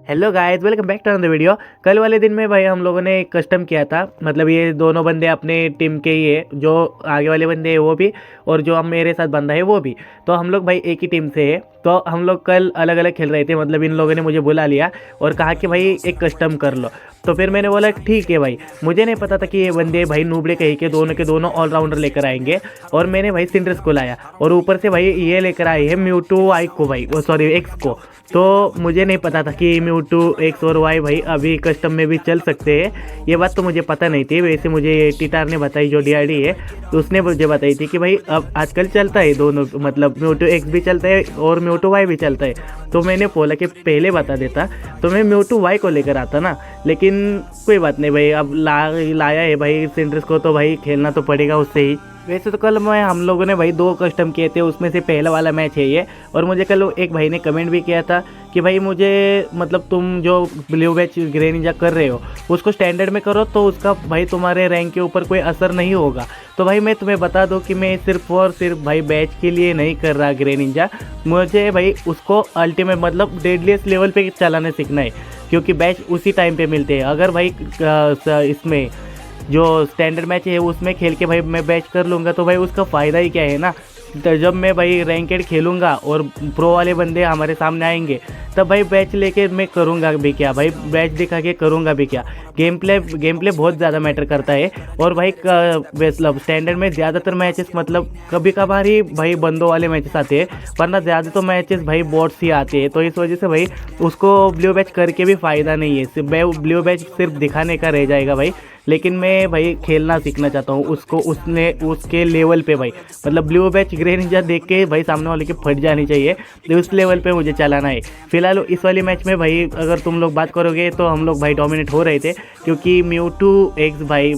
Hello guys, welcome back to another video. कल वाले दिन में भाई हम लोगों ने एक कस्टम किया था। मतलब ये दोनों बंदे अपने टीम के ही है, जो आगे वाले बंदे हैं वो भी, और जो हम मेरे साथ बंदा है वो भी। तो हम लोग भाई एक ही टीम से है। तो हम लोग कल अलग अलग खेल रहे थे। मतलब इन लोगों ने मुझे बुला लिया और कहा कि भाई एक कस्टम कर लो। तो फिर मैंने बोला ठीक है भाई। मुझे नहीं पता था कि ये बंदे भाई नूबड़े कहीं के दोनों ऑलराउंडर लेकर आएंगे। और मैंने भाई सिंड्रेस को लाया और ऊपर से भाई ये लेकर आए हैं म्यूटू वाई को, भाई वो सॉरी एक्स को। तो मुझे नहीं पता था कि म्यूटू एक्स और वाई भाई अभी कस्टम में भी चल सकते हैं। ये बात तो मुझे पता नहीं थी। वैसे मुझे टीटार ने बताई, जो डीआरडी है, तो उसने मुझे बताई थी कि भाई अब आजकल चलता है दोनों, मतलब म्यूटू एक्स भी चलता है और म्यूटू वाई भी चलता है। तो मैंने बोला कि पहले बता देता तो मैं म्यूटू वाई को लेकर आता ना। लेकिन कोई बात नहीं भाई, अब लाया है भाई सिंड्रेस को, तो भाई खेलना तो पड़ेगा उससे ही। वैसे तो कल मैं हम लोगों ने भाई 2 कस्टम किए थे, उसमें से पहला वाला मैच है ये। और मुझे कल एक भाई ने कमेंट भी किया था कि भाई मुझे, मतलब तुम जो ब्लू बैच ग्रे निंजा कर रहे हो उसको स्टैंडर्ड में करो, तो उसका भाई तुम्हारे रैंक के ऊपर कोई असर नहीं होगा। तो भाई मैं तुम्हें बता दूं कि मैं सिर्फ और सिर्फ भाई बैच के लिए नहीं कर रहा ग्रे निंजा। मुझे भाई उसको अल्टीमेट मतलब डेडलीस्ट लेवल पे चलाना सीखना है, क्योंकि बैच उसी टाइम पे मिलते हैं। अगर भाई इसमें जो स्टैंडर्ड मैच है उसमें खेल के भाई मैं बैच कर लूँगा तो भाई उसका फ़ायदा ही क्या है ना। तो जब मैं भाई रैंकेड खेलूँगा और प्रो वाले बंदे हमारे सामने आएंगे, तब भाई बैच लेके मैं करूँगा भी क्या, भाई बैच दिखा के करूँगा भी क्या। गेम प्ले बहुत ज़्यादा मैटर करता है। और भाई मतलब स्टैंडर्ड में ज़्यादातर मैचेस, मतलब कभी कभार ही भाई बंदों वाले मैचेस आते हैं, वरना ज़्यादा तो मैचेस भाई बॉट्स ही आते हैं। तो इस वजह से भाई उसको ब्लू बैच करके भी फ़ायदा नहीं है, सिर्फ ब्लू बैच सिर्फ दिखाने का रह जाएगा भाई। लेकिन मैं भाई खेलना सीखना चाहता हूँ उसको, उसके लेवल पे भाई। मतलब ब्लू बैच ग्रे निंजा देख के भाई सामने वाले की फट जानी चाहिए, तो उस लेवल पे मुझे चलाना है। फिलहाल इस वाली मैच में भाई अगर तुम लोग बात करोगे तो हम लोग भाई डोमिनेट हो रहे थे, क्योंकि म्यूटू एक्स भाई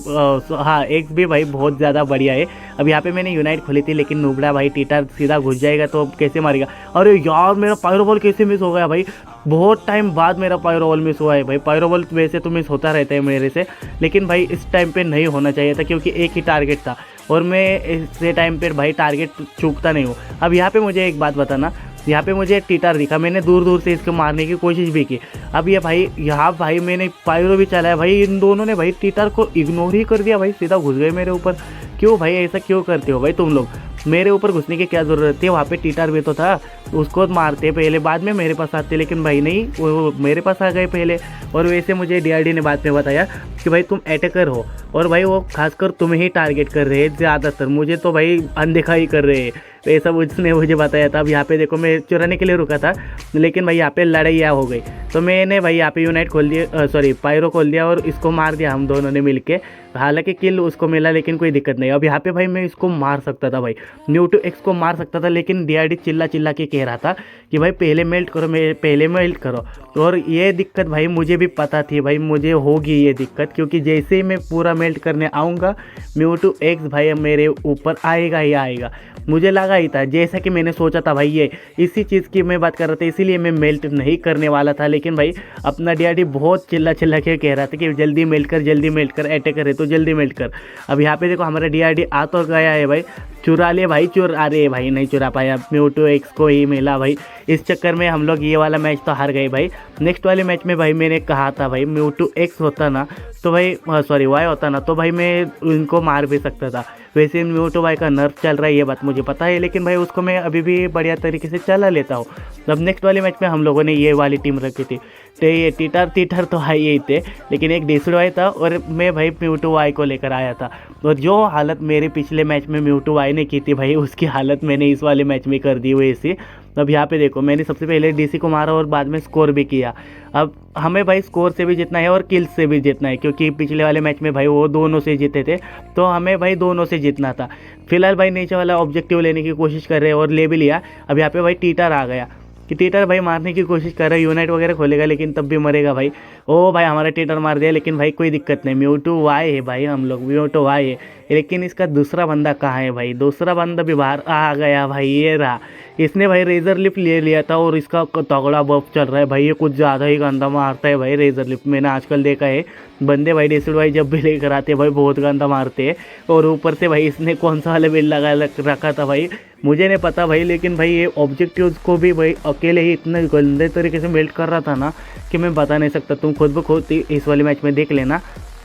हाँ एक्स भी भाई बहुत ज़्यादा बढ़िया है। अब यहाँ पे मैंने यूनाइट खोली थी, लेकिन नुबड़ा भाई टीटा सीधा घुस जाएगा तो अब कैसे मारेगा। अरे यार मेरा पायरोबॉल कैसे मिस हो गया भाई। बहुत टाइम बाद मेरा पायरोबॉल मिस हुआ है भाई। पायरोबॉल वैसे तो मिस होता रहता है मेरे से, लेकिन भाई इस टाइम पे नहीं होना चाहिए था, क्योंकि एक ही टारगेट था और मैं इस टाइम पे भाई टारगेट चूकता नहीं हूँ। अब यहाँ पे मुझे एक बात बताना, यहाँ पे मुझे टीटार दिखा, मैंने दूर दूर से इसको मारने की कोशिश भी की। अब ये भाई यहाँ भाई मैंने पायरो भी चलाया भाई, इन दोनों ने भाई टीटार को इग्नोर ही कर दिया भाई, सीधा घुस गए मेरे ऊपर। क्यों भाई ऐसा क्यों करते हो भाई तुम लोग? मेरे ऊपर घुसने की क्या ज़रूरत थी? वहाँ पे टीटार भी तो था, उसको मारते पहले, बाद में मेरे पास आते। लेकिन भाई नहीं, वो मेरे पास आ गए पहले। और वैसे मुझे डीआरडी ने बाद में बताया कि भाई तुम अटैकर हो, और भाई वो खासकर तुम्हें ही टारगेट कर रहे हैं ज़्यादातर, मुझे तो भाई अनदेखा ही कर रहे हैं। तो ये सब उसने मुझे बताया था। अब यहाँ पे देखो मैं चुराने के लिए रुका था, लेकिन भाई यहाँ पे लड़ाई हो गई, तो मैंने भाई यहाँ पे यूनाइट खोल दिया, सॉरी पायरो खोल दिया और इसको मार दिया हम दोनों ने मिलके। हालांकि किल उसको मिला, लेकिन कोई दिक्कत नहीं। अब यहाँ पे भाई मैं इसको मार सकता था भाई, म्यूटू एक्स को मार सकता था, लेकिन डीआरडी चिल्ला चिल्ला के कह रहा था कि भाई पहले मेल्ट करो, पहले मेल्ट करो। और ये दिक्कत भाई मुझे भी पता थी भाई, मुझे होगी ये दिक्कत, क्योंकि जैसे ही मैं पूरा मेल्ट करने आऊँगा म्यूटू एक्स भाई मेरे ऊपर आएगा ही आएगा। मुझे लगा ही था, जैसा कि मैंने सोचा था भाई, ये इसी चीज़ की मैं बात कर रहा था, इसीलिए मैं मेल्ट नहीं करने वाला था। लेकिन भाई अपना डीआरडी बहुत चिल्ला चिल्ला के कह रहा था कि जल्दी मेल्ट कर, जल्दी मेल्ट कर, अटैकर है तो जल्दी मेल्ट कर। अब यहाँ पे देखो हमारा डीआरडी आ तो गया है भाई, चुरा ले भाई, अरे भाई नहीं चुरा पाया, म्यूटू एक्स को ही मिला भाई। इस चक्कर में हम लोग ये वाला मैच तो हार गए भाई। नेक्स्ट वाले मैच में भाई मैंने कहा था भाई म्यूटू एक्स होता ना तो भाई, सॉरी वाई होता ना तो भाई मैं उनको मार भी सकता था। वैसे म्यूटू वाई का नर्फ चल रहा है, ये बात मुझे पता है, लेकिन भाई उसको मैं अभी भी बढ़िया तरीके से चला लेता हूँ। अब नेक्स्ट वाले मैच में हम लोगों ने ये वाली टीम रखी थी, तो ये टीटर तो हाई ही थे, लेकिन एक डेसुड वाई था और मैं भाई म्यूटू वाई को लेकर आया था। और जो हालत मेरे पिछले मैच में म्यूटू वाई ने की थी भाई, उसकी हालत मैंने इस वाले मैच में कर दी हुई ऐसी। अब यहाँ पे देखो मैंने सबसे पहले डीसी को मारा और बाद में स्कोर भी किया। अब हमें भाई स्कोर से भी जीतना है और किल्स से भी जीतना है, क्योंकि पिछले वाले मैच में भाई वो दोनों से जीते थे, तो हमें भाई दोनों से जीतना था। फिलहाल भाई नीचे वाला ऑब्जेक्टिव लेने की कोशिश कर रहे हैं और ले भी लिया। अब यहाँ पे भाई टीटर आ गया कि टीटर भाई मारने की कोशिश कर रहा है, यूनाइट वगैरह खोलेगा लेकिन तब भी मरेगा भाई। ओ भाई हमारा टीटर मार दिया, लेकिन भाई कोई दिक्कत नहीं, म्यूटू वाई है भाई, हम लोग म्यूटू वाई है। लेकिन इसका दूसरा बंदा कहाँ है भाई? दूसरा बंदा भी बाहर आ गया भाई, ये रहा। इसने भाई रेजर लिफ्ट ले लिया था और इसका तगड़ा बफ चल रहा है भाई, ये कुछ ज़्यादा ही गंदा मारता है भाई रेजर लिफ्ट। मैंने आजकल देखा है बंदे भाई डेसिड भाई जब भी लेकर आते हैं भाई बहुत गंदा मारते हैं। और ऊपर से भाई इसने कौन सा वाला बिल्ड लगा रखा था भाई, मुझे नहीं पता भाई, लेकिन भाई ये ऑब्जेक्टिव्स को भी भाई अकेले ही इतने गंदे तरीके से मेल्ट कर रहा था ना कि मैं बता नहीं सकता। तुम खुद ब खुद इस वाले मैच में देख लेना।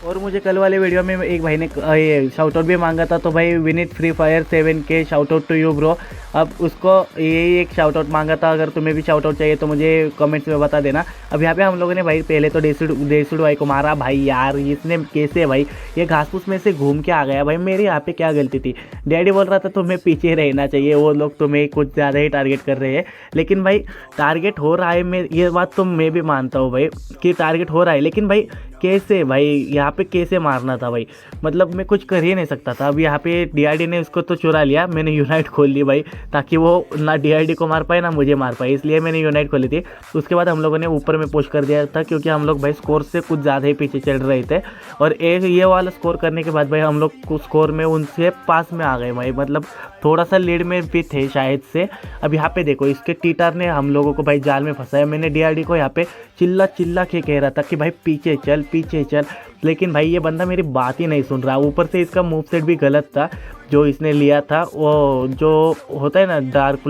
और मुझे कल वाले वीडियो में एक भाई ने ये शाउट आउट भी मांगा था, तो भाई Vineet Free Fire 7K shout out to you bro. अब उसको यही एक शाउट आउट मांगा था। अगर तुम्हें भी शाउट आउट चाहिए तो मुझे कमेंट्स में बता देना। अब यहाँ पे हम लोगों ने भाई पहले तो डेसिड भाई को मारा। भाई यार इसने कैसे भाई ये घास फूस में से घूम के आ गया भाई। मेरी यहाँ पे क्या गलती थी? डैडी बोल रहा था तुम्हें पीछे रहना चाहिए, वो लोग तुम्हें कुछ ज़्यादा ही टारगेट कर रहे हैं। लेकिन भाई टारगेट हो रहा है, मैं ये बात तो मैं भी मानता हूँ भाई कि टारगेट हो रहा है। लेकिन भाई कैसे भाई यहाँ पे कैसे मारना था भाई? मतलब मैं कुछ कर ही नहीं सकता था। अब यहाँ पे DRD ने उसको तो चुरा लिया, मैंने यूनाइट खोल ली भाई, ताकि वो ना DRD को मार पाए ना मुझे मार पाए, इसलिए मैंने यूनाइट खोली थी। उसके बाद हम लोगों ने ऊपर में पुश कर दिया था, क्योंकि हम लोग भाई स्कोर से कुछ ज़्यादा ही पीछे चल रहे थे। और एक ये वाला स्कोर करने के बाद भाई हम लोग स्कोर में उनसे पास में आ गए भाई, मतलब थोड़ा सा लीड में भी थे शायद से। अब यहाँ पे देखो इसके टीटर ने हम लोगों को भाई जाल में फंसाया। मैंने DRD को यहाँ पे चिल्ला चिल्ला के कह रहा था कि भाई पीछे चल पीछे चल, लेकिन भाई ये बंदा मेरी बात ही नहीं सुन रहा। ऊपर से इसका मूव सेट भी गलत था जो इसने लिया था, वो जो होता है ना डार्क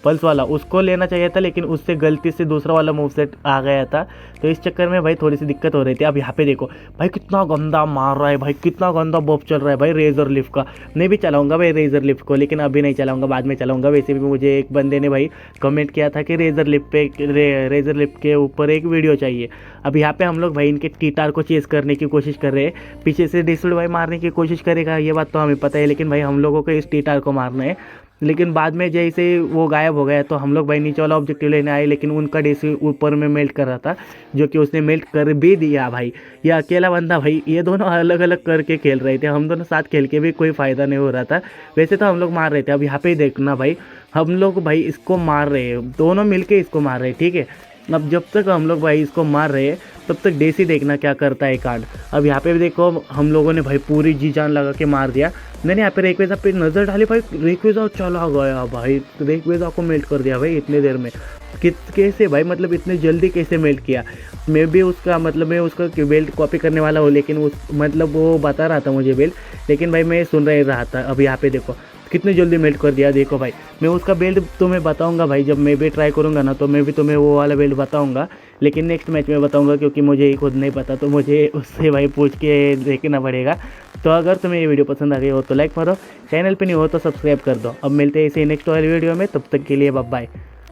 पल्स वाला उसको लेना चाहिए था, लेकिन उससे गलती से दूसरा वाला मूव सेट आ गया था। तो इस चक्कर में भाई थोड़ी सी दिक्कत हो रही थी। अब यहाँ पे देखो भाई कितना गंदा मार रहा है भाई, कितना गंदा बॉब चल रहा है भाई रेजर लिफ्ट का। मैं भी चलाऊंगा भाई रेजर लिफ्ट को, लेकिन अभी नहीं चलाऊंगा, बाद में चलाऊंगा। वैसे भी मुझे एक बंदे ने भाई कमेंट किया था कि रेजर लिफ्ट के ऊपर एक वीडियो चाहिए। अब यहाँ पे हम लोग भाई इनके टीटार को चेस करने की कोशिश कर रहे हैं। पीछे से डिसुड भाई मारने की कोशिश करेगा, ये बात तो हमें पता है, लेकिन भाई हम लोगों को इस टीटार को मारना है। लेकिन बाद में जैसे वो गायब हो गया तो हम लोग भाई नीचे वाला ऑब्जेक्टिव लेने आए, लेकिन उनका डेसी ऊपर में मेल्ट कर रहा था, जो कि उसने मेल्ट कर भी दिया भाई। ये अकेला बंदा भाई, ये दोनों अलग अलग करके खेल रहे थे, हम दोनों साथ खेल के भी कोई फ़ायदा नहीं हो रहा था। वैसे तो हम लोग मार रहे थे। अब यहाँ पे देखना भाई हम लोग भाई इसको मार रहे हैं, दोनों मिलके इसको मार रहे हैं, ठीक है। अब जब तक हम लोग भाई इसको मार रहे हैं तब तक डेसी देखना क्या करता है कांड। अब यहाँ पे भी देखो हम लोगों ने भाई पूरी जी जान लगा के मार दिया। मैंने यहाँ पे रेक्वेजा पे नज़र डाली भाई, रेक्वेजा चला गया भाई, रेक्वेजा को मेल्ट कर दिया भाई इतने देर में। कैसे भाई, मतलब इतने जल्दी कैसे मेल्ट किया? मैं भी उसका मतलब मैं उसका बेल्ट कॉपी करने वाला हूँ, लेकिन उस मतलब वो बता रहा था मुझे बेल्ट, लेकिन भाई मैं सुन नहीं रहा था। अब यहाँ पे देखो कितनी जल्दी मेल्ट कर दिया। देखो भाई मैं उसका बेल्ट तुम्हें बताऊंगा भाई, जब मैं भी ट्राई करूंगा ना तो मैं भी तुम्हें वो वाला बेल्ट बताऊंगा, लेकिन नेक्स्ट मैच में बताऊंगा, क्योंकि मुझे ही खुद नहीं पता, तो मुझे उससे भाई पूछ के देखना पड़ेगा। तो अगर तुम्हें ये वीडियो पसंद आ गई हो तो लाइक मारो, चैनल पे नहीं हो तो सब्सक्राइब कर दो। अब मिलते हैं इसी नेक्स्ट वाली वीडियो में, तब तक के लिए बाय बाय।